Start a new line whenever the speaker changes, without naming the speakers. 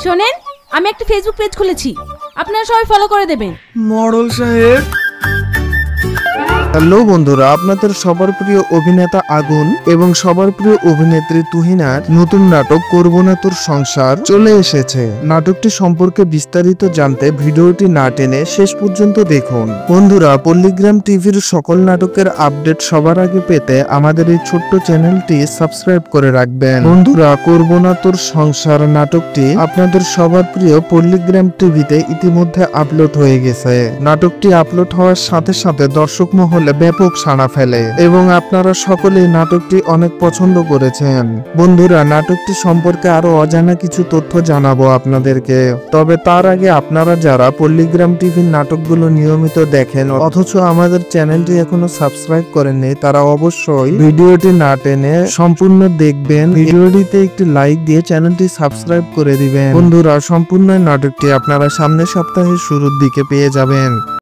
শোনেন, আমি একটা ফেসবুক পেজ খুলেছি, আপনারা সবাই ফলো করে দেবেন।
মডেল সাহেব। হ্যালো বন্ধুরা, আপনাদের সবার প্রিয় অভিনেতা আগুন এবং সবার প্রিয় অভিনেত্রী তুহিনার নতুন নাটক করব না তোর সংসার চলে এসেছে। নাটকটি সম্পর্কে বিস্তারিত জানতে ভিডিওটি না টেনে শেষ পর্যন্ত দেখুন। বন্ধুরা, পল্লীগ্রাম টিভির সকল নাটকের আপডেট সবার আগে পেতে আমাদের এই ছোট্ট চ্যানেলটি সাবস্ক্রাইব করে রাখবেন। বন্ধুরা, করব না তোর সংসার নাটকটি আপনাদের সবার প্রিয় পল্লীগ্রাম টিভিতে ইতিমধ্যে আপলোড হয়ে গেছে। নাটকটি আপলোড হওয়ার সাথে সাথে দর্শক মহলে ব্যাপক সাড়া ফেলে এবং আপনারা সকলেই নাটকটি অনেক পছন্দ করেছেন। বন্ধুরা, নাটকটি সম্পর্কে আরো অজানা কিছু তথ্য জানাবো আপনাদেরকে। তবে তার আগে আপনারা যারা পল্লীগ্রাম টিভির নাটকগুলো নিয়মিত দেখেন অথচ আমাদের চ্যানেলটি এখনো সাবস্ক্রাইব করেননি, তারা অবশ্যই ভিডিওটি না টেনে সম্পূর্ণ দেখবেন। ভিডিওটিতে একটি লাইক দিয়ে চ্যানেলটি সাবস্ক্রাইব করে দিবেন। বন্ধুরা, সম্পূর্ণ নাটকটি আপনারা সামনের সপ্তাহের শুরুর দিকে পেয়ে যাবেন।